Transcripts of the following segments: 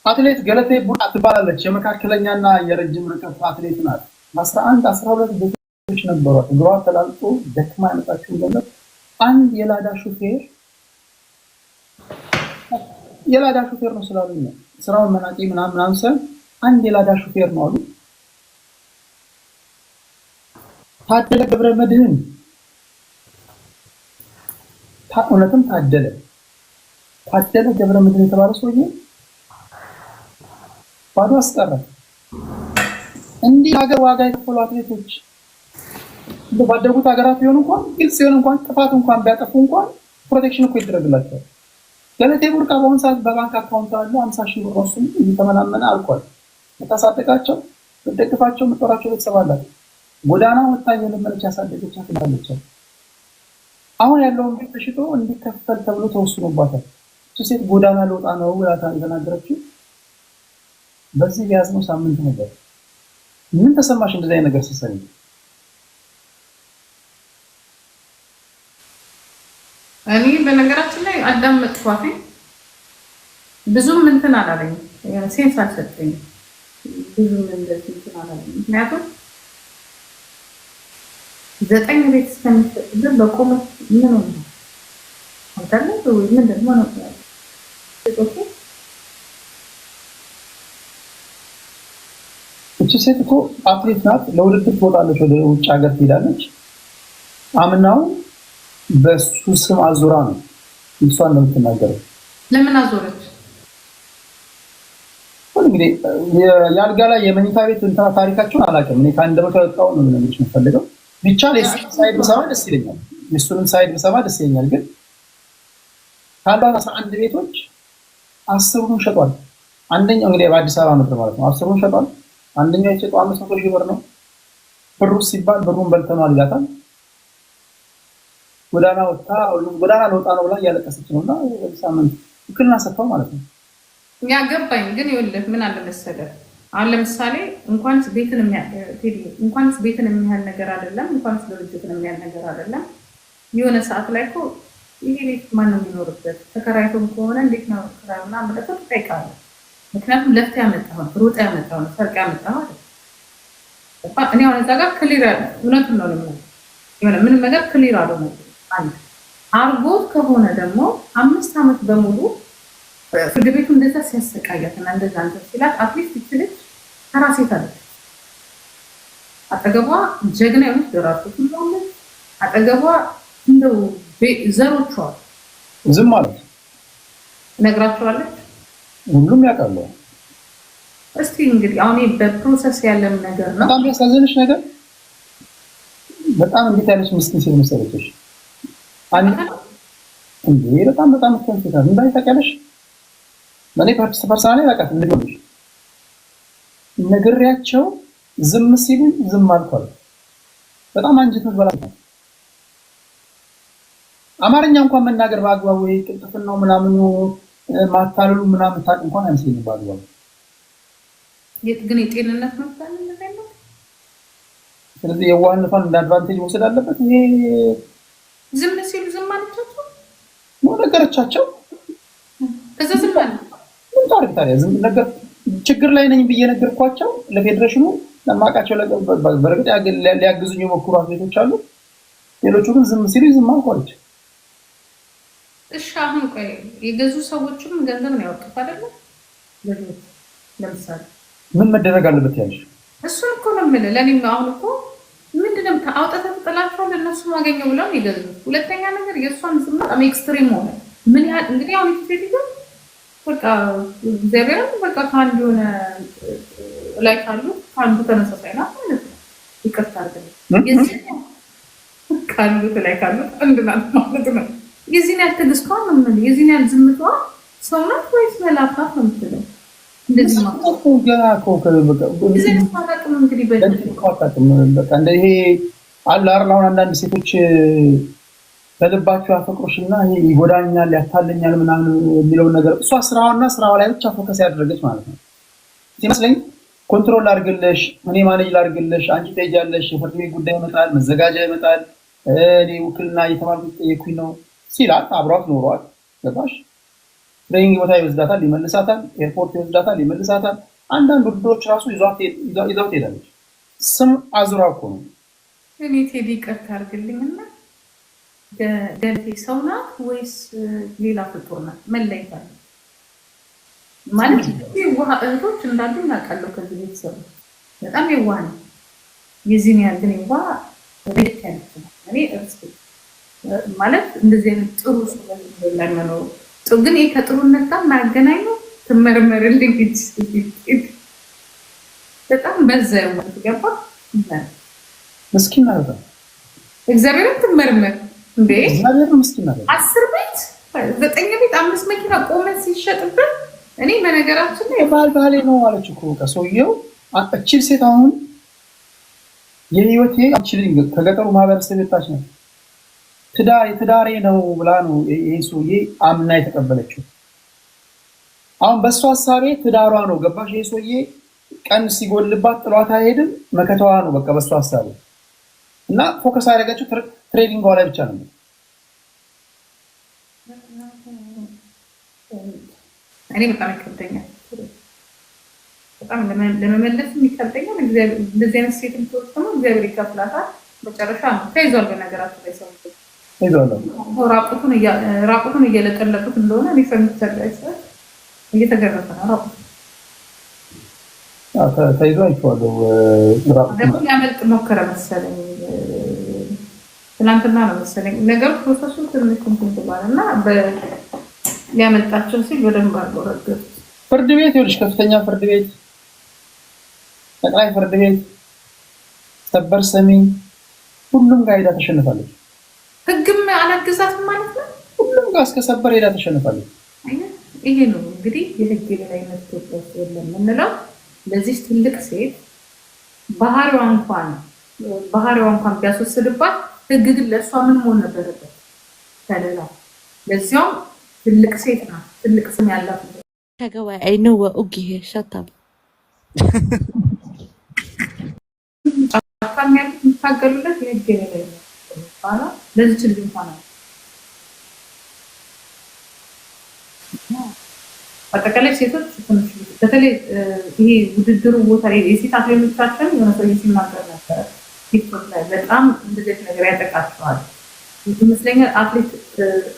አትሌት ገለቴ ቡርቃ ትባላለች። የመካከለኛና የረጅም ርቀት አትሌት ናት። 11-12 ቤቶች ነበሯት። እግሯ ተላልጦ ደክማ ያመጣችው ገንዘብ አንድ የላዳ ሹፌር ነው ስላሉኝ ነው። ስራውን መናቂ ምናምን ሰው አንድ የላዳ ሹፌር ነው አሉ። ታደለ ገብረ መድህን እውነትም ታደለ ገብረ መድህን የተባለ ሰውዬ ባዶ አስቀረ። እንዲህ ሀገር ዋጋ የከፈሉ አትሌቶች ባደጉት ሀገራት ቢሆኑ እንኳን ግልጽ ሲሆን እንኳን ጥፋት እንኳን ቢያጠፉ እንኳን ፕሮቴክሽን እኮ ይደረግላቸዋል። ገለቴ ቡርቃ በአሁኑ ሰዓት በባንክ አካውንት አለ 50,000 ብር እሱም እየተመናመነ አልቋል። የታሳደጋቸው በደግፋቸው መጦራቸው ቤተሰብ አላት። ጎዳና ወጣ የለመለች ያሳደገቻት እንዳለች አሁን ያለውን ቤት ተሽጦ እንዲከፈል ተብሎ ተወስኖባታል። እቺ ሴት ጎዳና ለወጣ ነው ብላታ የተናገረችው በዚህ ያዝነው ሳምንት ነበር። ምን ተሰማሽ እንደዚህ አይነት ነገር ሲሰሪ? እኔ በነገራችን ላይ አዳመጥኳት ብዙም እንትን አላለኝ፣ ሴንስ አልሰጠኝ ብዙም እንደዚህ እንትን አላለኝ። ምክንያቱም 9 ቤት እስከሚሰጥ በቆመት ምን ነው አንተለ ወይ ምን ደግሞ ነው ኦኬ። እቺ ሴት እኮ አትሌት ናት። ለውድድር ትወጣለች፣ ወደ ውጭ ሀገር ትሄዳለች። አምናው በሱ ስም አዙራ ነው እሷን ነው የምትናገረው። ለምን አዞረች? እንግዲህ የአልጋ ላይ የመኝታ ቤት እንትና ታሪካቸውን አላውቅም። እኔ ከአንድ ቦታ ወጣው ነው ምንም የምፈልገው። ብቻ የእሱን ሳይድ ብሰማ ደስ ይለኛል። የእሱንም ሳይድ ብሰማ ደስ ይለኛል። ግን ካሏት 11 ቤቶች 10ሩን ሸጧል። አንደኛው እንግዲህ በአዲስ አበባ ምድር ማለት ነው 10ሩን ሸጧል። አንደኛው የሸጠው 500,000 ብር ነው። ብሩ ሲባል ብሩን በልተናል ይላታል። ጎዳና ለወጣ ነው ብላ እያለቀሰች ነውና ሳምንት ውክልና ሰጥተው ማለት ነው። ያገባኝ ግን ይኸውልህ ምን አለ መሰለህ፣ አሁን ለምሳሌ እንኳንስ ቤትን የሚያህል ነገር አይደለም፣ እንኳንስ ድርጅትን የሚያህል ነገር አይደለም። የሆነ ሰዓት ላይ እኮ ይሄ ቤት ማን ነው የሚኖርበት? ተከራይቶም ከሆነ እንዴት ነው ክራዩና ማለት ትጠይቃለህ። ምክንያቱም ለፍተህ ያመጣኸው ነው፣ ሩጠህ ያመጣኸው ነው፣ ሰርቀህ ያመጣኸው አይደል? እኔ አሁን እዛ ጋር ክሊር እውነቱን ነው ለምን የሆነ ምንም ነገር ክሊር አልሆነም። አንድ አርጎት ከሆነ ደግሞ 5 ዓመት በሙሉ ፍርድ ቤቱ እንደዛ ሲያሰቃያትና እንደዛ እንትን ሲላት አትሊስት ይችልች ተራሴት አለች። አጠገቧ ጀግና የሆነች ደራርቱ ትላለች። አጠገቧ እንደው ዘሮቿ ዝም ማለት ነግራቸዋለች። ሁሉም ያውቃሉ። እስቲ እንግዲህ አሁን በፕሮሰስ ያለም ነገር ነው። በጣም ያሳዝንሽ ነገር በጣም እንዴት ያለች ምስኪን ሴት መሰለች። እንዴ በጣም ተንፈታ እንዳይ ታውቂያለሽ። ማኔ ፐርሰናሊ አላውቃትም። እንደዚህ ነግሬያቸው ዝም ሲሉ ዝም አልኳል። በጣም አንጀት ነው። አማርኛ እንኳን መናገር በአግባቡ ቅልጥፍናው ምናምን ማታለሉ ምናምን ታውቅ እንኳን አይመስለኝም በአግባቡ። ግን የጤንነት ነው ታለለ። ስለዚህ የዋህነቷን እንደ አድቫንቴጅ መውሰድ አለበት። ይሄ ዝም ሲሉ ዝም አለቻቸው ነው ነገረቻቸው። ከዛ ዝም አለ። ምን ታርግ ታዲያ? ዝም ነገር ችግር ላይ ነኝ ብዬ ነገርኳቸው ለፌዴሬሽኑ ለማቃቸው በርግጥ ሊያግዙኝ የሞከሩ አትሌቶች አሉ። ሌሎቹ ግን ዝም ሲሉ ዝም አልኳቸው። እሺ አሁን ቆይ የገዙ ሰዎችም ገንዘብ ነው ያወጡት አይደል? ለምሳሌ ምን መደረግ አለበት ያልሽ? እሱን እኮ ነው የምልህ። ለኔም አሁን እኮ ምንድነው አውጥተህ ጥላቸዋል እነሱ ማገኘው ብለው ይገዙት። ሁለተኛ ነገር የእሷን ዝም በጣም ኤክስትሪም ሆነ። ምን ያህል እንግዲህ አሁን ኢትዮጵያ በቃ እግዚአብሔር በቃ ከአንድ የሆነ ላይ ካሉ ከአንዱ ተመሳሳይ ናት ማለት ነው። ይቅርታ አድርገን ካሉት ላይ ካሉት አንድ ናት ማለት ነው። የዚህን ያህል ትዕግስቷ ነው የምልህ። የዚህን ያህል ዝምቷ ሰው ናት ወይስ መላካት ነው የምትለው? እንደዚህ ማለት ነው። ገና እንደ ይሄ አለ አይደል? አሁን አንዳንድ ሴቶች በልባቸው ያፈቅሩሽና ይሄ ይጎዳኛል ያታለኛል ምናምን የሚለውን ነገር እሷ ስራዋ ላይ ብቻ ፎከስ ያደረገች ማለት ነው ሲመስለኝ። ኮንትሮል አድርግልሽ፣ እኔ ማኔጅ ላድርግልሽ፣ አንቺ ትሄጃለሽ፣ የፍርድ ቤት ጉዳይ ይመጣል፣ መዘጋጃ ይመጣል፣ እኔ ውክልና እየተማርኩ ጠየኩኝ ነው ሲላት አብሯት ኖሯል። ገባሽ? ትሬኒንግ ቦታ ይወስዳታል፣ ይመልሳታል፣ ኤርፖርት ይወስዳታል፣ ይመልሳታል። አንዳንድ ውድድሮች ራሱ ይዘውት ሄዳለች። ስም አዙራ እኮ ነው። እኔ ቴዲ ይቅርታ አድርግልኝና ገለቴ ሰው ናት ወይስ ሌላ ፍጡር ናት? መለየት አለ ማለት የዋህ እህቶች እንዳሉ እናውቃለሁ። ከዚህ ቤተሰብ በጣም የዋህ ነው። የዚህን ያህል ግን የዋህ ቤት ያለች ነው። እኔ ማለት እንደዚህ አይነት ጥሩ ሰው ለመኖር ግን ይሄ ከጥሩነት ጋር ማገናኝ ነው። ትመርመርልኝ በጣም በዛ ያው ገባ ምስኪን ነው። እግዚአብሔርን ትመርመር እንዴ! እግዚአብሔር ምስኪን ነው። 10 ቤት 9 ቤት 5 መኪና ቆመ ሲሸጥበት እኔ በነገራችን ላይ ባሌ ነው አለች እኮ ከሰውየው። እቺ ሴት አሁን የህይወቴ አችልኝ ከገጠሩ ማህበረሰብ የታች ነው። ትዳሬ ነው ብላ ነው ይሄ ሰውዬ አምና የተቀበለችው። አሁን በሷ ሐሳቤ ትዳሯ ነው ገባሽ? ይሄ ሰውዬ ቀን ሲጎልባት ጥሏት አይሄድም፣ መከታዋ ነው በቃ በሷ ሐሳቤ። እና ፎከስ ያደረገችው ትሬዲንግ ላይ ብቻ ነው። እኔ በጣም ይከብደኛል፣ በጣም ለመመለስ የሚከብደኛል። እንደዚህ አይነት ሴትም ተወጥቶ እግዚአብሔር ይከፍላታል። መጨረሻ ነው ተይዟል። በነገራችን ላይ ሰው ራቁቱን እየለቀለቁት እንደሆነ እኔ ፈምተጋይሰ እየተገረፈ ነው ራቁቱ ተይዞ አይቼዋለሁ። ደግሞ ሊያመልጥ ሞከረ መሰለኝ፣ ትናንትና ነው መሰለኝ ነገሩ። ፕሮሰሱ ትንሽ እንትን ብሏል እና ሊያመልጣቸው ሲል በደንብ አድርገው ረገጡት። ፍርድ ቤት ይኸውልሽ፣ ከፍተኛ ፍርድ ቤት፣ ጠቅላይ ፍርድ ቤት፣ ሰበር ሰሚ፣ ሁሉም ጋር ሄዳ ተሸንፋለች። ህግም አላገዛትም ማለት ነው። ሁሉም ጋር እስከ ሰበር ሄዳ ተሸንፋለች። ይሄ ነው እንግዲህ የህግ የበላይነት ኢትዮጵያ የለም የምንለው። ለዚህ ትልቅ ሴት ባህሪዋ እንኳን ቢያስወስድባት ህግ ግን ለእሷ ምን መሆን ነበረበት? ከሌላ ለዚያውም ትልቅ ሴት ናት፣ ትልቅ ስም ያላት ከገዋይ አይነው ኦኬ ሻታብ አካሚያት የምታገሉለት የህግ የበላይነት ባላ ለዚህ ችግር እንኳን አጠቃላይ ሴቶች ትንሽ በተለይ ይሄ ውድድሩ ቦታ ላይ የሴት አትሌቶቻችን የሆነ ሰው ሲናገር ነበር ቲክቶክ ላይ በጣም እንደዚህ ነገር ያጠቃቸዋል ይመስለኛል። አትሌት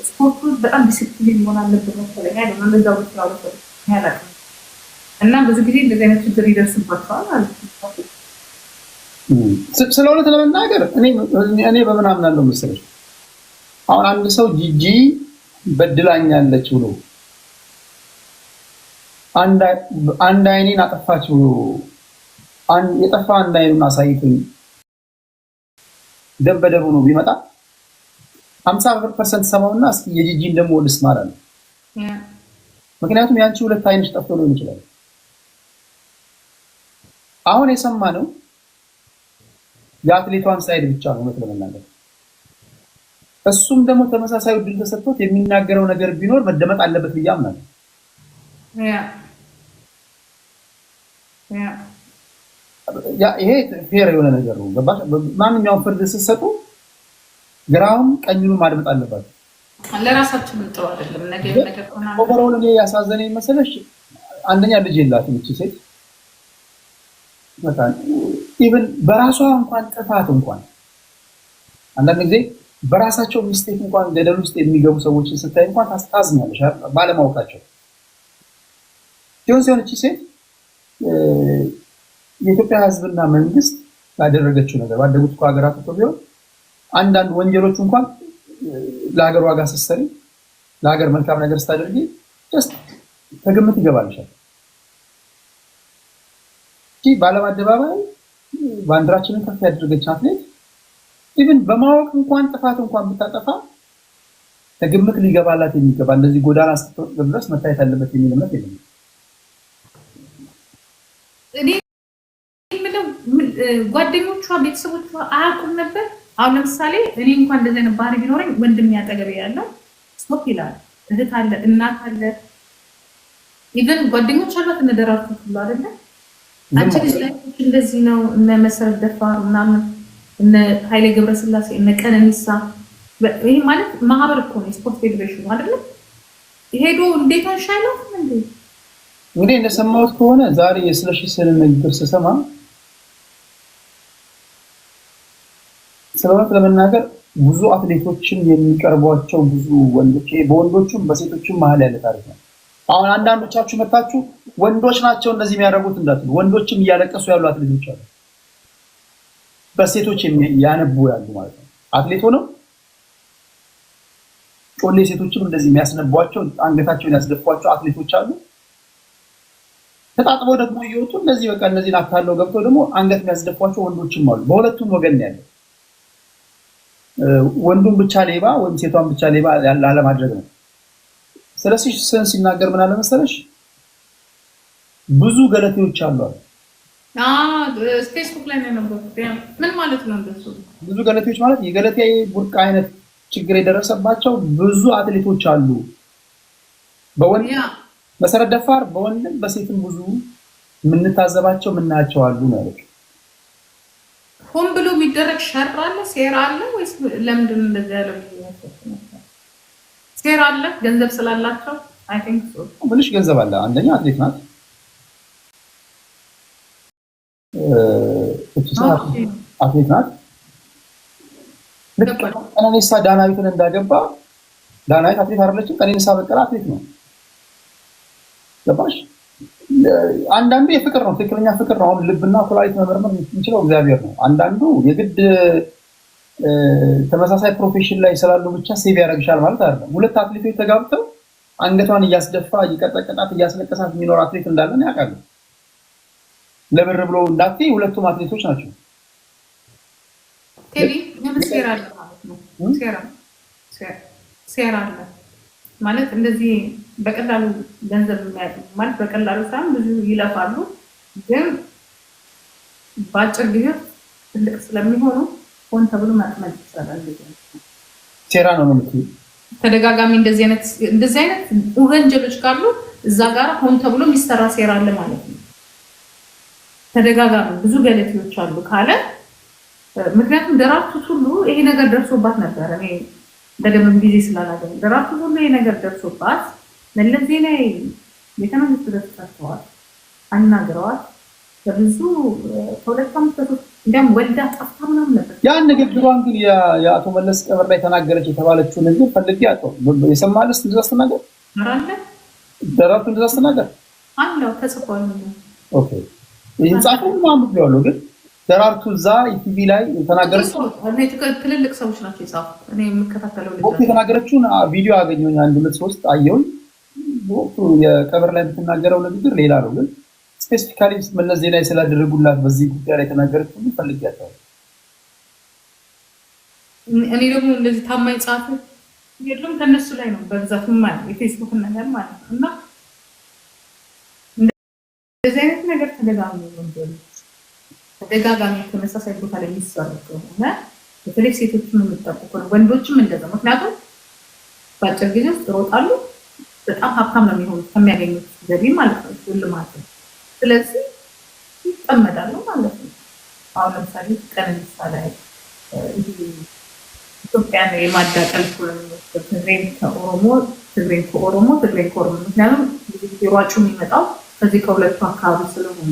ስፖርቱ በጣም ዲሲፕሊን መሆን አለበት መሰለኝ አይደል? እንደዛው ነው ያላቀ እና ብዙ ጊዜ እንደዚህ አይነት ችግር ይደርስባቸዋል ማለት ነው። ስለሆነ ለመናገር እኔ በምን አምናለሁ መሰለሽ፣ አሁን አንድ ሰው ጂጂ በድላኛለች ብሎ አንድ አይኔን አጠፋች ብሎ የጠፋ አንድ አይኑን አሳይቶኝ ደም በደም ሆኖ ቢመጣ 50% ሰማውና እስኪ የጂጂን ደግሞ ልስማ አለ። ምክንያቱም ያንቺ ሁለት አይንሽ ጠፍቶ ሊሆን ይችላል። አሁን የሰማነው የአትሌቷን ሳይድ ብቻ ነው ማለት ለመናገር። እሱም ደግሞ ተመሳሳይ ዕድል ተሰጥቶት የሚናገረው ነገር ቢኖር መደመጥ አለበት ብዬ አምናለሁ። ይሄ ፌር የሆነ ነገር ነው። ገባሽ? ማንኛውም ፍርድ ስትሰጡ ግራውም ቀኙን ማድመጥ አለባችሁ። ለራሳችን ጥሩ አይደለም ነገር ኦቨርኦል እኔ ያሳዘነኝ መሰለሽ፣ አንደኛ ልጅ የላትም እቺ ሴት በጣም ኢቭን በራሷ እንኳን ጥፋት እንኳን አንዳንድ ጊዜ በራሳቸው ሚስቴክ እንኳን ገደል ውስጥ የሚገቡ ሰዎችን ስታይ እንኳን ታስታዝኛለሽ ባለማወቃቸው። ሲሆን እቺ ሴት የኢትዮጵያ ሕዝብና መንግስት ያደረገችው ነገር ባደጉት ሀገራት እኮ ቢሆን አንዳንድ ወንጀሎች እንኳን ለሀገር ዋጋ ስትሰሪ ለሀገር መልካም ነገር ስታደርጊ ጀስት ከግምት ይገባልሻል። እቺ ባለም አደባባይ ባንዲራችንን ከፍ ያደረገች አትሌት ኢቭን በማወቅ እንኳን ጥፋት እንኳን ብታጠፋ ከግምት ሊገባላት የሚገባ እንደዚህ ጎዳና ስትወጣ ድረስ መታየት አለበት የሚል እምነት የለም። እኔ ምንም ጓደኞቿ ቤተሰቦቿ አያውቁም ነበር። አሁን ለምሳሌ እኔ እንኳን እንደዚህ አይነት ባህሪ ቢኖረኝ ወንድም ያጠገበ ያለው ስቶፕ ይላል። እህት አለ፣ እናት አለ፣ ኢቭን ጓደኞች አሏት እንደራርቱ ሁሉ አይደለ? አንቺ ልጅ ላይ እንደዚህ ነው። እነ መሰረት ደፋር ምናምን እነ ኃይሌ ገብረስላሴ እነ ቀነኒሳ ይሄ ማለት ማህበር እኮ ነው፣ ስፖርት ፌዴሬሽን አይደለ? ሄዶ እንዴት አንሻለው እንዴ? እንግዲህ እንደሰማሁት ከሆነ ዛሬ የስለሺ ስልን ንግግር ስሰማ ስለሆነ ለመናገር ብዙ አትሌቶችን የሚቀርቧቸው ብዙ ወንዶች በወንዶቹም በሴቶቹም መሀል ያለ ታሪክ ነው። አሁን አንዳንዶቻችሁ መጣችሁ ወንዶች ናቸው እንደዚህ የሚያደርጉት እንዳትሉ፣ ወንዶችም እያለቀሱ ያሉ አትሌቶች አሉ። በሴቶች ያነቡ ያሉ ማለት ነው። አትሌት ሆነው ጮሌ ሴቶችም እንደዚህ የሚያስነቧቸው አንገታቸውን ያስደፏቸው አትሌቶች አሉ። ተጣጥበው ደግሞ እየወጡ እንደዚህ በቃ እነዚህን አካለው ገብተው ደግሞ አንገት የሚያስደፏቸው ወንዶችም አሉ። በሁለቱም ወገን ነው ያለው። ወንዱን ብቻ ሌባ ወይም ሴቷን ብቻ ሌባ ላለማድረግ ነው። ስለዚህ ሰን ሲናገር ምን አለ መሰለሽ ብዙ ገለቴዎች አሉ። ፌስቡክ ላይ ነው ምን ማለት ነው እንደሱ? ብዙ ገለቴዎች ማለት የገለቴ ቡርቃ አይነት ችግር የደረሰባቸው ብዙ አትሌቶች አሉ። በወንድ መሰረት ደፋር በወንድም በሴትም ብዙ የምንታዘባቸው የምናያቸው አሉ ነው ያለው። ሆን ብሎ የሚደረግ ሸር አለ፣ ሴራ አለ ወይስ ለምንድን ነው እንደዚህ ያለው? ሴራ አለ ገንዘብ ስላላቸው አይ ቲንክ ሶ ምንሽ ገንዘብ አለ። አንደኛ አትሌት ናት። አትሌት ናት። ቀነኒሳ ዳናዊትን እንዳገባ ዳናዊት አትሌት አይደለችም። ቀነኒሳ በቀለ አትሌት ነው። ገባሽ? አንዳንዱ የፍቅር ነው፣ ትክክለኛ ፍቅር ነው። አሁን ልብና ኩላሊት መመርመር የሚችለው እግዚአብሔር ነው። አንዳንዱ የግድ ተመሳሳይ ፕሮፌሽን ላይ ስላሉ ብቻ ሴቭ ያደርግሻል ማለት አይደለም። ሁለት አትሌቶች ተጋብተው አንገቷን እያስደፋ እየቀጠቀጣት እያስለቀሳት የሚኖር አትሌት እንዳለን ያውቃሉ። ለብር ብሎ እንዳትዪ ሁለቱም አትሌቶች ናቸው። ቴዲ ሴራ አለ ማለት ነው። ሴራ አለ ማለት እንደዚህ በቀላሉ ገንዘብ ማለት በቀላሉ ሳይሆን ብዙ ይለፋሉ፣ ግን በአጭር ጊዜ ትልቅ ስለሚሆኑ ሆን ተብሎ ማጥመድ ይቻላል። ሴራ ነው የምትይው። ተደጋጋሚ እንደዚህ አይነት ወንጀሎች ካሉ እዛ ጋር ሆን ተብሎ የሚሰራ ሴራ አለ ማለት ነው። ተደጋጋሚ ብዙ ገለቴዎች አሉ ካለ ምክንያቱም ደራርቱ ሁሉ ይሄ ነገር ደርሶባት ነበር። እኔ በደንብ ጊዜ ስላላገኘ ደራርቱ ሁሉ ይሄ ነገር ደርሶባት መለስ ዜናዊ ቤተመንግስት ድረስ ጠርተዋል፣ አናግረዋል። በብዙ ከሁለት ዓመት በፊት እንዲያውም ወልዳ ጠፍታ ምናምን ነበር። ያን ንግግሯን ግን የአቶ መለስ ቀብር ላይ ተናገረች የተባለችው ንግግር ፈልጌ ያጠው የሰማለስ እንደዛ ስትናገር አራለ ደራርቱ እንደዛ ስትናገር አለው ተጽፏል። ኦኬ ይህን ጻፈው ማምብ ያለው ግን ደራርቱ እዛ ኢቲቪ ላይ ተናገረች። ትልልቅ ሰዎች ናቸው የጻፉት። እኔ የምከታተለው ልጅ የተናገረችውን ቪዲዮ አገኘሁኝ። አንድ ሁለት ሶስት አየሁኝ። ወቅቱ የቀብር ላይ የምትናገረው ንግግር ሌላ ነው፣ ግን ስፔሲፊካሊ መለስ ዜናዊ ስላደረጉላት በዚህ ጉዳይ ላይ የተናገረችውን ፈልጌያለሁ። እኔ ደግሞ እንደዚህ ታማኝ ጻፉ የለም ከነሱ ላይ ነው በብዛት ማለት የፌስቡክ ነገር ማለት ነው። እና እንደዚህ አይነት ነገር ተደጋጋሚ ተመሳሳይ ቦታ ላይ የሚሰሩ ከሆነ በተለይ ሴቶችን የሚጠብቁ ነው፣ ወንዶችም እንደዛ። ምክንያቱም በአጭር ጊዜ ውስጥ ይሮጣሉ፣ በጣም ሀብታም ነው የሚሆኑት ከሚያገኙት ገቢ ማለት ነው፣ ልማት ነው። ስለዚህ ይጠመዳሉ ማለት ነው። አሁን ለምሳሌ ቀነኒሳ ላይ ኢትዮጵያን የማዳቀል ትግሬን ከኦሮሞ ትግሬን ከኦሮሞ ምክንያቱም ሯጩ የሚመጣው ከዚህ ከሁለቱ አካባቢ ስለሆነ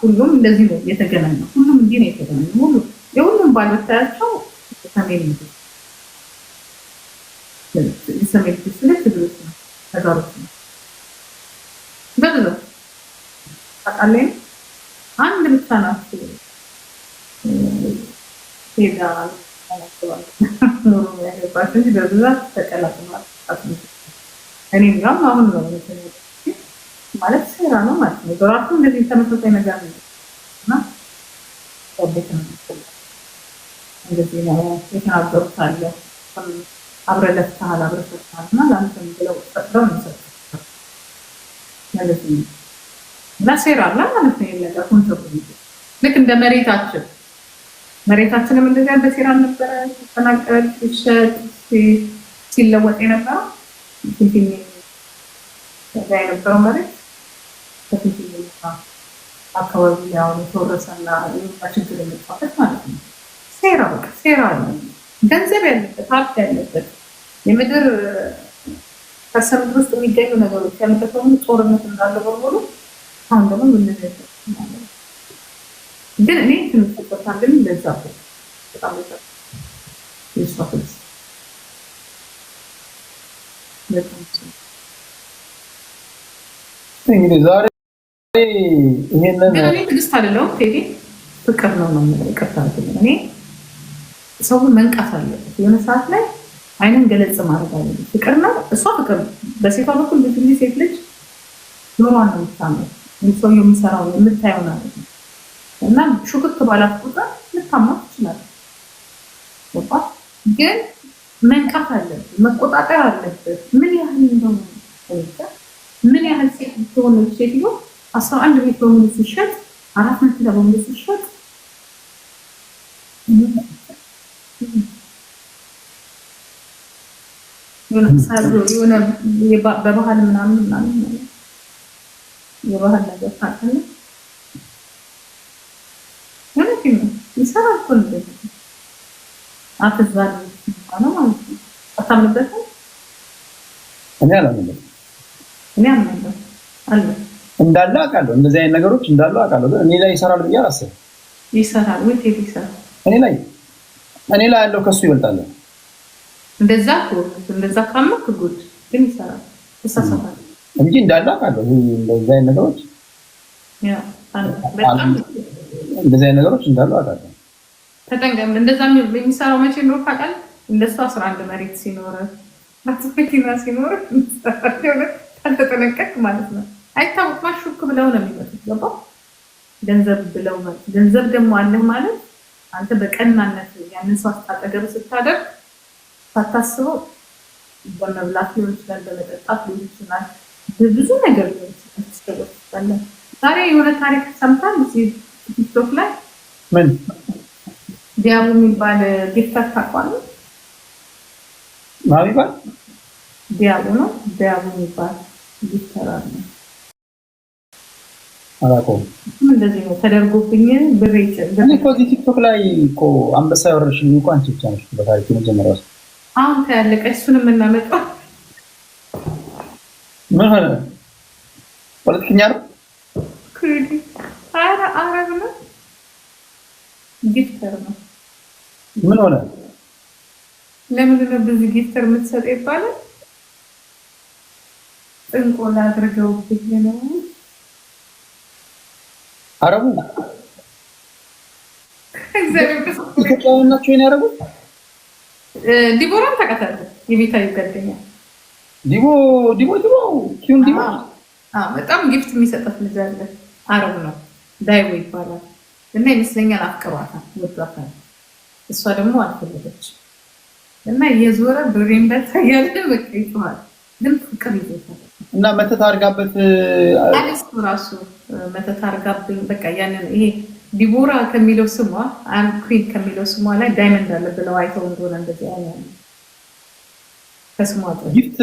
ሁሉም እንደዚህ ነው የተገናኘው። ሁሉም እንዲህ ነው የተገናኘው። ሁሉ የሁሉም ባለታያቸው ሰሜን ምድር የሰሜን ምድር ስለ ትግሎች ነው ተጋሮች ነው በብዛት አቃላይ አንድ ብቻ ናት ሄዳ ኖሮ ያገባች እንጂ በብዛት ተቀላቅሏል። እኔም ጋር አሁን ነው ማለት ሴራ ነው ማለት ነው። ደራርቱ እንደዚህ ተመሳሳይ ነገር ነው እና ወደት ነው እንደዚህ ነው የተናገሩት አለ አብረህ ለፍተሃል እና ለአንተም ብለው ፈጥረው ነው የሰጡት ማለት ነው። እና ሴራ አለ ማለት ነው። ነገር ኮንትሮል ልክ እንደ መሬታችንም እንደዚያ በሴራ ነበረ ተናገረ ሲለወጥ የነበረው ሲንቲኒ የነበረው መሬት አካባቢ ያው ተወረሰና ችግር የመጣበት ማለት ነው። ሴራ አለ፣ ገንዘብ ያለበት ሀብት ያለበት የምድር ከሰም ውስጥ የሚገኙ ነገሮች ያለበት ጦርነት እንዳለ በሙሉ አሁን ደግሞ ምን ግን እኔ ትንሽ ቆጣ ግን ለዛ በጣም ይስፋት እንግዲህ ዛሬ ይሄንን እኔ ትግስት አይደለም ቴዲ ፍቅር ነው ይቅርታ እኔ ሰው መንቃት አለበት የሆነ ሰዓት ላይ አይንን ገለጽ ማድረግ አለበት ፍቅር ነው እሷ ፍቅር በሴቷ በኩል ብዙ ሴት ልጅ ኖሯን ነው የምታምነው ሰው የሚሰራው የምታየው ማለት ነው እና ሹክክ ባላት ቁጥር ልታማት ትችላለች ግን መንቃት አለበት መቆጣጠር አለበት ምን ያህል እንደሆነ ምን ያህል ሴት ትሆነች ሴትዮ 11 ቤት በሙሉ ሲሸጥ 4 መኪና በሙሉ ሲሸጥ የሆነ በባህል ምናምን የባህል ነገር ታውቃለህ ምንም ይሰራል እኮ እንደዚህ አትዛል ነው ማለት ነው አታምንበትም እኔ አላምንበትም እኔ አምናለሁ አለ እንዳለ አውቃለሁ እንደዚህ አይነት ነገሮች እንዳሉ አውቃለሁ ግን እኔ ላይ ይሰራል ብዬ አላስብም ይሰራል ወይ ይሰራል እኔ ላይ ያለው ከሱ ይበልጣል እንደዛ ካመንክ ጉድ ግን ይሰራል ተሳሳተ እንጂ እንዳለ አውቃለሁ እንደዚህ አይነት ነገሮች በጣም እንደዚህ አይነት ነገሮች እንዳሉ አውቃለሁ ተጠንቀም እንደዛ የሚሰራው መቼ ነው ታውቃለህ እንደሱ 11 መሬት ሲኖር አጥቂና ሲኖር ካልተጠነቀቅ ማለት ነው አይታወቅም ማሹክ ብለው ነው የሚመጡት ገባ ገንዘብ ብለው ማለት ገንዘብ ደግሞ አለ ማለት አንተ በቀናነት ያንን ሰው አጣጠገብ ስታደርግ ሳታስበው በመብላት ሊሆን ይችላል በመጠጣት ሊሆን ይችላል ብዙ ነገር ሊሆን ይችላል ዛሬ የሆነ ታሪክ ሰምታል ቲክቶክ ላይ ምን ዲያቡ የሚባል ጊፍተር ታውቃለህ ማን ይባል ዲያቡ ነው ዲያቡ የሚባል ጊፍተር አለ አላውቀውም እንደዚህ ነው ተደርጎብኝ ብር ይችላል እኮ ቲክቶክ ላይ እኮ አንበሳ ያወረሽኝ እንኳን አንቺ ብቻ ነሽ በታሪክ መጀመሪያ ውስጥ አሁን ታያለቀ እሱንም እናመጣው ምን ሆነ ፖለቲከኛ ነው ኩዲ አረብ ነው ጊፍተር ነው ምን ሆነ ለምን ነው ብዙ ጊፍተር የምትሰጥ ይባላል ጥንቆላ አድርገውብኝ ነው አረቡ ኢትዮጵያውያን ናቸው ያደረጉት ዲቦራን ታውቃታለህ የቤታዬ ጓደኛ ዲቦ ኪዩን ዲቦ በጣም ጊፍት የሚሰጣት ልጅ አለ አረብ ነው ዳይቦ ይባላል እና ይመስለኛል አፍቅሯታል ወዷታል እሷ ደግሞ አልፈለገች እና የዞረ ብሬን በታያለ በቃ ይቷል ግን ፍቅር ይዞታል እና መተት አድርጋበት አለስ ራሱ መተት አድርጋብኝ በቃ ያንን ይሄ ዲቦራ ከሚለው ስሟ አም ኩዊን ከሚለው ስሟ ላይ ዳይመንድ አለ ብለው አይተው እንደሆነ እንደዚህ ያያል ከስሟ ጊፍት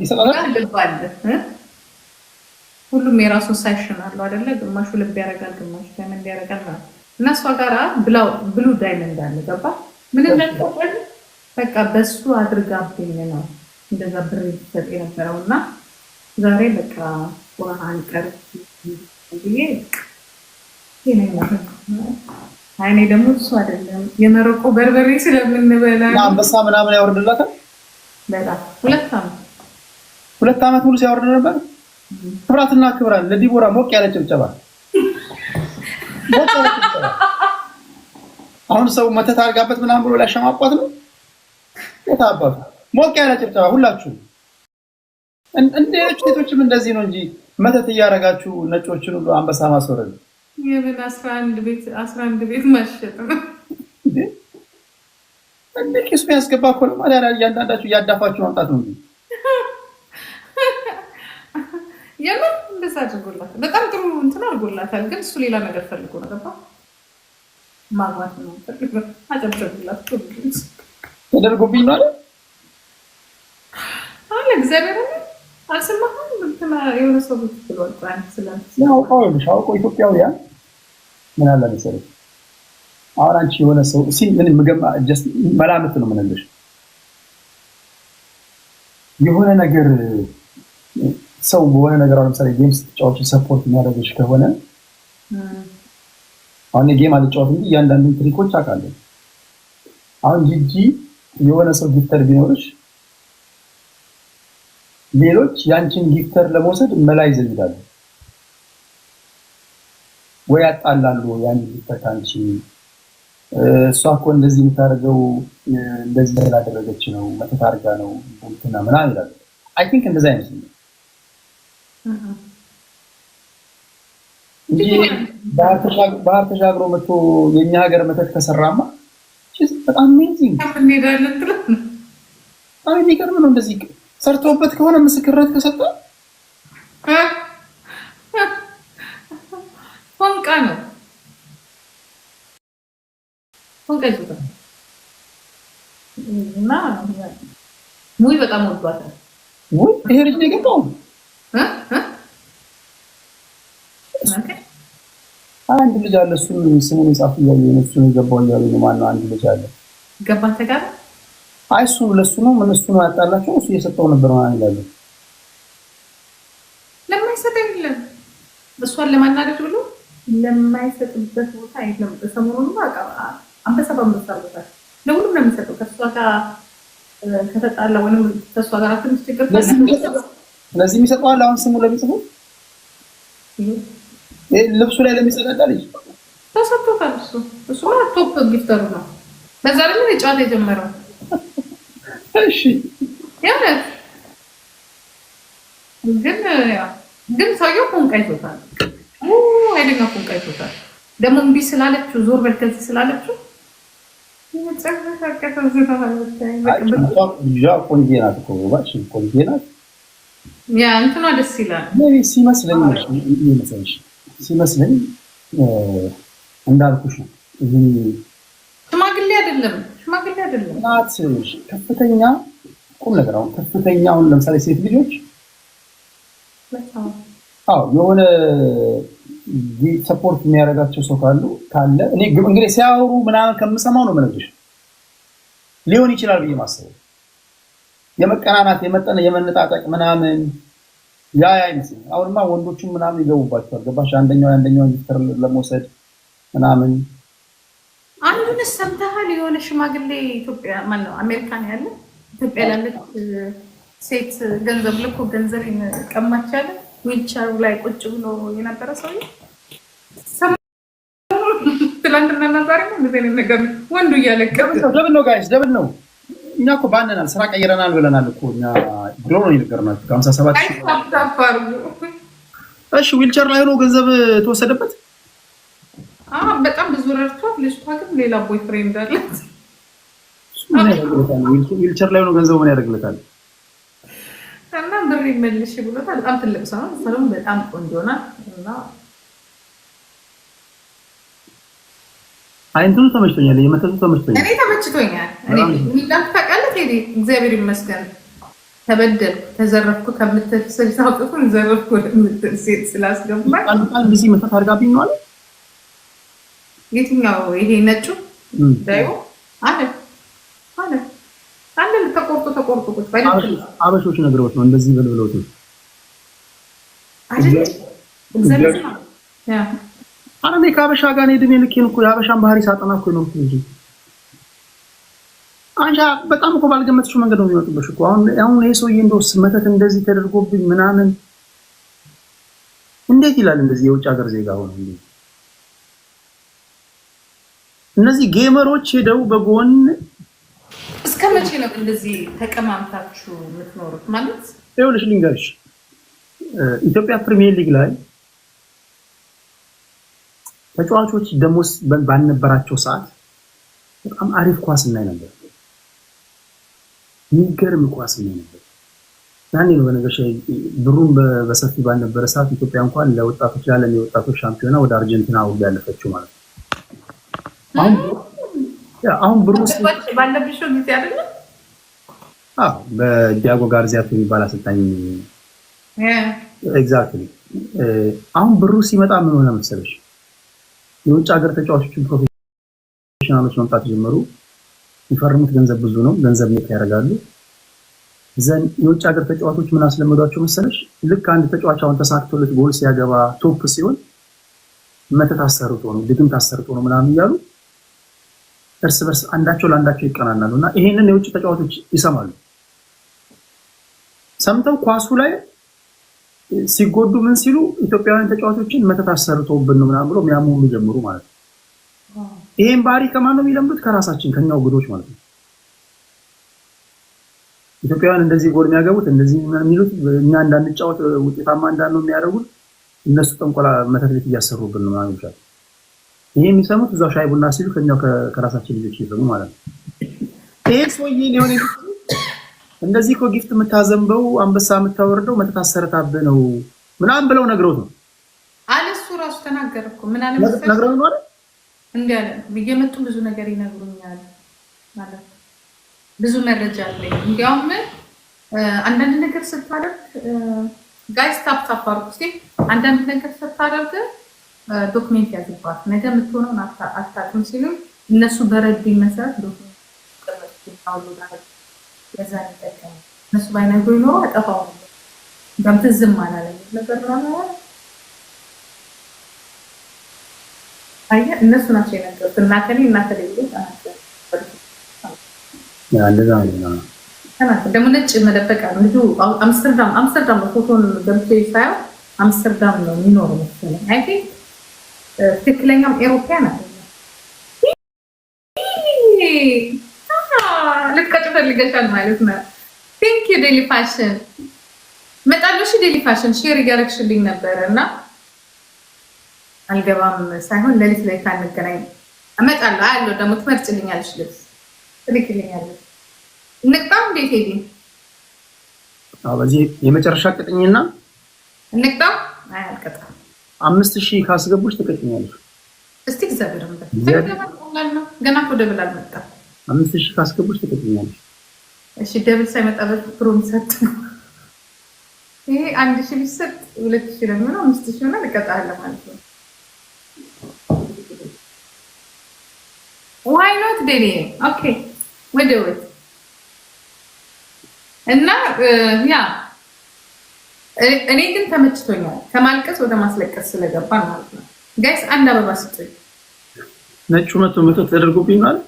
ይሰጣል ሁሉም የራሱን ሳይሽን አለው አይደለ ግማሹ ልብ ያረጋል ግማሹ ዳይመንድ ያረጋል እና እሷ ጋራ ብሉ ዳይመንድ አለ ገባ ምን እንደተቆጠረ በቃ በሱ አድርጋብኝ ነው እንደዛ ብር ይሰጥ የነበረውና ዛሬ በቃ ቁርአን ቀር ይሄ አይኔ ደግሞ እሱ አይደለም የመረቆ በርበሬ ስለምንበላ አንበሳ ምናምን ያወርድላታል በጣም 2 ዓመት ሙሉ ሲያወርድ ነበር ክብራትና ክብራን ለዲቦራ ሞቅ ያለ ጭብጨባ አሁን ሰው መተት አድርጋበት ምናምን ብሎ ላሸማቋት ነው የታባቱ ሞቅ ያለ ጭብጨባ ሁላችሁ እንደሌሎች ሴቶችም እንደዚህ ነው እንጂ መተት እያደረጋችሁ ነጮችን ሁሉ አንበሳ ማስወረድ የምን 11 ቤት ማሸጥ ነው እንዴ ኪሱ ያስገባ እኮ ነው ማለት እያንዳንዳችሁ እያዳፋችሁ ማምጣት ነው የምን እንደዛ አድርጎላታል በጣም ጥሩ እንትን አድርጎላታል ግን እሱ ሌላ ነገር ፈልጎ ነው ገባ ማግባት ነው አጨብጨብላት ተደርጎብኝ ነው አለ እግዚአብሔር አልሰማህም እንትና የሆነ ሰው ብትሏል ቋን አውቀው ኢትዮጵያውያን ምን አለ መሰለኝ አሁን አንቺ የሆነ ሰው ምን መላምት ነው የምነግርሽ የሆነ ነገር ሰው በሆነ ነገር አሁን ለምሳሌ ጌም ስትጫወች ሰፖርት የሚያደርግሽ ከሆነ አሁን ጌም አልጫወትም እንጂ እያንዳንዱ ትሪኮች አውቃለሁ። አሁን ጂጂ የሆነ ሰው ጊፍተር ቢኖርሽ ሌሎች ያንቺን ጊፍተር ለመውሰድ መላ ይዘይዳሉ ወይ ያጣላሉ። ያን ጊፍተር ካንቺ እሷ እኮ እንደዚህ የምታደርገው እንደዚህ ያላደረገች ነው መተት አድርጋ ነው እንትና ምናምን ይላሉ። አይ ቲንክ እንደዛ አይመስልም እንጂ ባህር ተሻግሮ መጥቶ የኛ ሀገር መተት ከሰራማ በጣም አሜዚንግ እንሄዳለን ትላለህ። አይ የሚገርም ነው። እንደዚህ ሰርቶበት ከሆነ ምስክርነት ከሰጠ ፎንቃ ነው ፎንቃ ይዞታል እና ሙይ በጣም ወዷታል። ሙይ ይሄ ልጅ ነው የገባው አንድ ልጅ አለ። እሱን ስሙን ጻፍ እያለ ነው እሱን የገባው እያለ ነው። ማነው አንድ ልጅ አለ ገባ ተጋር አይ እሱ ለሱ ነው ምን እሱ ነው ያጣላቸው እሱ እየሰጠው ነበር ማለት ይላል። ለማይሰጠው ይላል እሷን ለማናደድ ብሎ ለማይሰጥበት ቦታ አይደለም። ሰሞኑን በቃ አንበሳ በመሰለበት ለሁሉም ነው የሚሰጠው። ከሷ ጋር ከተጣላ ወይንም ከሷ ጋር ትንሽ ችግር ስለዚህ የሚሰጠው አለ። አሁን ስሙ ለሚጽፉ ልብሱ ላይ ለሚሰጣጣል ተሰጥቶታል። እሱ ቶፕ ጊፍተሩ ነው። በዛ ላይ ነው ጨዋታ የጀመረው። እሺ ያለ ግን ሰውየው ፎንቃ ይዞታል። ኃይለኛ ፎንቃ ይዞታል። ደግሞ እምቢ ስላለችው ዞር በል ከዚህ ስላለችው ቆንጆ ናት እኮ ባች ቆንጆ ናት። ያ እንትኗ ደስ ይላል ሲመስለኝ እንዳልኩሽ ነው። ሽማግሌ አይደለም ናት ከፍተኛ ቁም ነገር። አሁን ከፍተኛ አሁን ለምሳሌ ሴት ልጆች የሆነ ሰፖርት የሚያደርጋቸው ሰው ካለ እኔ እንግዲህ ሲያወሩ ምናምን ከምሰማው ነው የምነግርሽ ሊሆን ይችላል ብዬ ማሰብ የመቀናናት የመነጣጠቅ ምናምን ያ አይመስልም። አሁንማ ወንዶቹም ምናምን ይገቡባቸዋል። ገባሽ? አንደኛው ጊፍተር ለመውሰድ ምናምን አንዱን ሰምተሃል? የሆነ ሽማግሌ ኢትዮጵያ ማነው አሜሪካን ያለ ኢትዮጵያ ላለች ሴት ገንዘብ ልኮ ገንዘብን ቀማች አለ። ዊልቸሩ ላይ ቁጭ ብሎ የነበረ ሰውዬ ትላንትና ዛሬ ነው እንደዚህ ነገር ወንዱ እያለቀሰ ደብል ነው ጋይስ፣ ደብል ነው። እኛ እኮ ባንናል፣ ስራ ቀይረናል ብለናል እኮ እኛ ድሮ ነው የነገርናችሁ። 57 እሺ፣ ዊልቸር ላይ ነው ገንዘብ ተወሰደበት። በጣም ብዙ ረድቷት። ልጅቷ ግን ሌላ ቦይ ፍሬንድ አላት። ዊልቸር ላይ ነው ገንዘቡ ምን ያደርግለታል? እና ብር ይመልሽ ብሎታል። በጣም ትልቅ ሰው ነው። ሰሎም በጣም ቆንጆ ናት እና አይንቱን ተመችቶኛል። የመተቱ ተመችቶኛል። እኔ ተመችቶኛል። እኔ እንዳንተ ታውቃለህ ቴዲ፣ እግዚአብሔር ይመስገን ተበደልኩ ተዘረፍኩ ከምትል ስልት አውጥቶን ዘረፍኩ ከምትል ሴት ስላስገባኝ አንተ ቢዚ መተት አድርጋብኝ ነው አለ። የትኛው ይሄ ነጩ ዳዩ አለ ተቆርጦ ቁጭ ባይ አበሾች ነግረውት ነው እንደዚህ በልብለውት ነው አይደል? እግዚአብሔር ያ አረኔ ከአበሻ ጋር ነው ድሜ ልኬን እኮ የአበሻን ባህሪ ሳጠና እኮ ነው እንጂ አንቺ በጣም እኮ ባልገመትሽው መንገድ ነው የሚወጡብሽ እኮ። አሁን ይሄ ሰውዬ እንደውስ መተት እንደዚህ ተደርጎብኝ ምናምን እንዴት ይላል? እንደዚህ የውጭ ሀገር ዜጋ ሆነ እንዴ? እነዚህ ጌመሮች ሄደው በጎን እስከ መቼ ነው እንደዚህ ተቀማምታችሁ የምትኖሩት? ማለት ይኸውልሽ ልንገርሽ፣ ኢትዮጵያ ፕሪሚየር ሊግ ላይ ተጫዋቾች ደሞዝ ባልነበራቸው ሰዓት በጣም አሪፍ ኳስ እናይ ነበር። የሚገርም ኳስ እናይ ነበር። ያኔ ነው በነገርሽ ብሩን በሰፊ ባልነበረ ሰዓት ኢትዮጵያ እንኳን ለወጣቶች ያለን የወጣቶች ሻምፒዮና ወደ አርጀንቲና አውርዳ ያለፈችው ማለት ነው። አሁን ብሩ ባለብሽ ጊዜ አይደለ? በዲያጎ ጋርዚያቶ የሚባል አሰልጣኝ ኤግዛክትሊ። አሁን ብሩ ሲመጣ ምን ሆነ መሰለሽ? የውጭ ሀገር ተጫዋቾችን ፕሮፌሽናሎች መምጣት ጀመሩ። የሚፈርሙት ገንዘብ ብዙ ነው። ገንዘብ ሜክ ያደርጋሉ። ዘን የውጭ ሀገር ተጫዋቾች ምን አስለመዷቸው መሰለሽ? ልክ አንድ ተጫዋች አሁን ተሳክቶለት ጎል ሲያገባ ቶፕ ሲሆን መተት አሰርቶ ነው ድግም ታሰርቶ ነው ምናምን እያሉ እርስ በርስ አንዳቸው ለአንዳቸው ይቀናናሉ። እና ይሄንን የውጭ ተጫዋቾች ይሰማሉ። ሰምተው ኳሱ ላይ ሲጎዱ ምን ሲሉ ኢትዮጵያውያን ተጫዋቾችን መተት አሰርቶብን ነው ምናምን ብሎ የሚያሙ ሁሉ ጀምሩ ማለት ነው። ይሄን ባህሪ ከማን ነው የሚለምዱት? ከራሳችን ከኛው ግዶች ማለት ነው። ኢትዮጵያውያን እንደዚህ ጎል የሚያገቡት እንደዚህ የሚሉት እኛ እንዳንጫወት ውጤታማ እንዳንሆን የሚያደርጉት እነሱ ጠንቆላ መተት ቤት እያሰሩብን ነው ማለት ነው። ይሄ የሚሰሙት እዛው ሻይ ቡና ሲሉ ከኛው ከራሳችን ልጆች ይሰሙ ማለት ነው። ይሄ ሰውዬ ሊሆን እንደዚህ እኮ ጊፍት የምታዘንበው አንበሳ የምታወርደው መተት አሰርታብህ ነው ምናምን ብለው ነግረውት ነው አለ። እሱ ራሱ ተናገረ እኮ ምን አለ መሰለኝ ነግረውት ነው አይደል? እንዲህ አለ እየመጡ ብዙ ነገር ይነግሩኛል ማለት ብዙ መረጃ አለኝ። እንዲያውም አንዳንድ ነገር ስታደርግ ጋይስ ታፕ አድርጉ እስኪ። አንዳንድ ነገር ስታደርግ ዶክሜንት ያዝባት ነገ የምትሆነውን አታውቅም ሲሉ እነሱ በረዱኝ መሰረት ዶክሜንት የዛን ይጠቀሙ እነሱ ባይነግሩኝ ኖሮ አጠፋው ነበር። እንደውም ትዝም አላለኝ ነገር ነው። አየህ እነሱ ናቸው የነገሩት። እናከሌ ብሎ ተናገሩ። እንደዛ ነው። ደግሞ ነጭ መደበቃ ነው ልጁ። አምስተርዳም ፎቶን ገብቶ ሳየው አምስተርዳም ነው የሚኖረው መሰለኝ። አይ ቲንክ ትክክለኛም ኤሮፓያን አይደለም። ልትቀጭ ፈልገሻል ማለት ነው። ቴንክ ዩ ዴሊ ፋሽን መጣለሽ። ዴሊ ፋሽን ሼር እያደረግሽልኝ ነበረ እና አልገባም ሳይሆን ሌሊት ላይ ካንገናኝ እመጣለሁ። አያለሁ ደግሞ ትመርጭልኛለሽ፣ ልብስ ትልክልኛለሽ። እንቅጣም እንዴት ሄዲ? በዚህ የመጨረሻ ቅጥኝና እንቅጣም። አይ አልቀጣም። 5000 ካስገቡሽ ትቀጥኛለሽ። እስቲ እግዚአብሔር ነው ገና እኮ ደብል አልመጣም። 5000 ካስገቡሽ ትቀጥኛለሽ። እሺ ደብል ሳይመጣ በፕሮሚስ ሰጥ ይሄ 1000 ቢሰጥ 2000 ነው የሚሆነው። 5000 ነው ልቀጣለሁ ማለት ነው። why not ዴሊ? ኦኬ ወደውት እና ያ እኔ ግን ተመችቶኛል። ከማልቀስ ወደ ማስለቀስ ስለገባ ማለት ነው። ጋይስ አንድ አበባ ስጡኝ። ነጩ መቶ ተደርጎብኝ ማለት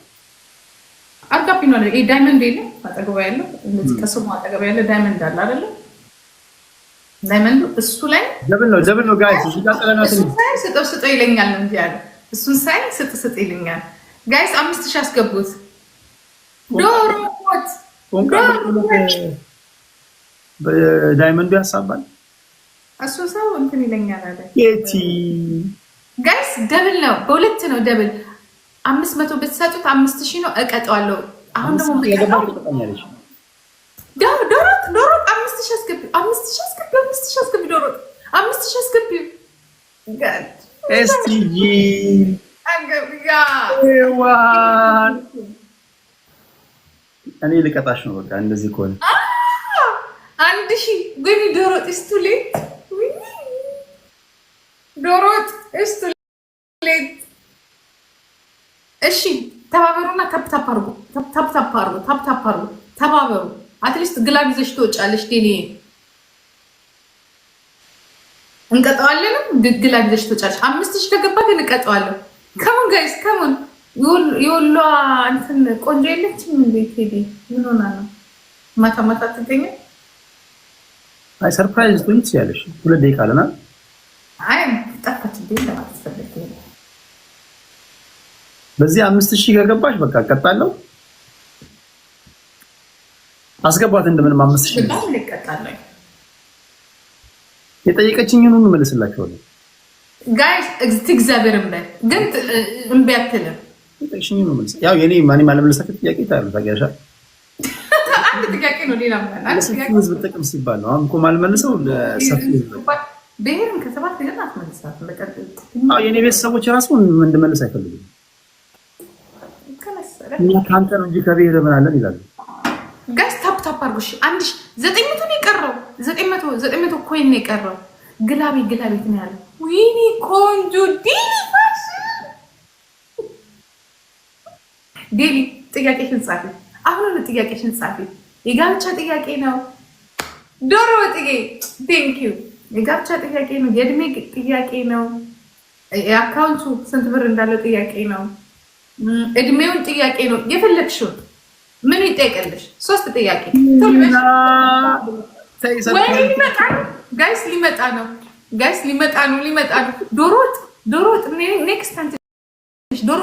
አርጋብኝ ነው። ይሄ ዳይመንድ የለም አጠገባ ያለው እንደዚህ ከስሙ አጠገባ ያለው ዳይመንድ አለ አይደል? ዳይመንዱ እሱ ላይ ደብል ነው ጋይስ። እዚህ ጋር ቀለናት ስጠው ይለኛል ነው እንጂ ያለ እሱን ሳይ ስጥ ይለኛል። ጋይስ 5000 አስገቡት። ዶሮ ሞት በዳይመንዱ ያሳባል። እሱ ሰው እንትን ይለኛል አለ የቲ ጋይስ ደብል ነው። በሁለት ነው ደብል 500 ብትሰጡት 5000 ነው እቀጣዋለሁ። አሁን ደግሞ ዶሮ 5000 አስገቢ 5000 አስገቢ ዶሮ 5000 አስገቢ ጋድ ኤስቲጂ አገቢያ ዋን እኔ ልቀጣሽ ነው በቃ እንደዚህ ከሆነ 1000 ግን ዶሮ ኢስቱሌት ዶሮ ኢስቱሌት። እሺ ተባበሩና ታፕታፕ አርጉ ተባበሩ። አትሊስት ግላብ ይዘሽ ትወጫለሽ። ዴሊ እንቀጣዋለን። ግላብ ይዘሽ ትወጫለሽ። 5000 ከገባ ግን እንቀጣዋለሁ። ከሞን ጋይስ ከሞን የወሏ እንትን ቆንጆ የለችም እንዴ? ቴዲ ምን ሆና ነው ማታ ትገኛ? አይ ሰርፕራይዝ ትሆኚ ያለሽ 2 ደቂቃ አለና አይ ጠፋች እንዴ ለማለት ፈልጌ ነው። በዚህ 5000 ከገባሽ በቃ እቀጣለሁ። አስገባት እንደምንም 5000 ነው ልቀጣለሁ። የጠየቀችኝን ሁሉ መልስላችኋለሁ ጋይስ እግዚአብሔርን በል ግን እምቢ አትልም። የጠየቀችኝን ሁሉ መልስ ያው የኔ ማን ማለመለሳችሁ ጥያቄ ታያለሽ። አንድ ጥያቄ ነው ሌላ ማለት አንድ ጥያቄ ህዝብ ጥቅም ሲባል ነው። አሁን እኮ ማልመልሰው ለሰፊ ብሔርን ከሰባት ግን አትመልሳትም። በቃ የኔ ቤተሰቦች ራሱ እንድመልስ አይፈልጉም። እኛ ከአንተ ነው እንጂ ከብሔር ምን አለን ይላሉ። ጋይስ ታፕ አርጉሽ 1900 ነው የቀረው። 900 ኮይን ነው የቀረው። ግላቤት ነው ያለው። ወይኔ ቆንጆ ዴሊ ፋሽን ዴሊ ጥያቄሽን ጻፊ። አሁን ጥያቄሽን ጻፊ። የጋብቻ ጥያቄ ነው። ዶሮ ወጥጌ ቴንክ ዩ። የጋብቻ ጥያቄ ነው። የእድሜ ጥያቄ ነው። የአካውንቱ ስንት ብር እንዳለው ጥያቄ ነው። እድሜውን ጥያቄ ነው። የፈለግሽው ምን ይጠይቀልሽ? 3 ጥያቄ ወይ ሊመጣ ነው ጋይስ፣ ሊመጣ ነው ጋይስ፣ ሊመጣ ነው። ዶሮ ወጥ ኔክስት አንቺ ዶሮ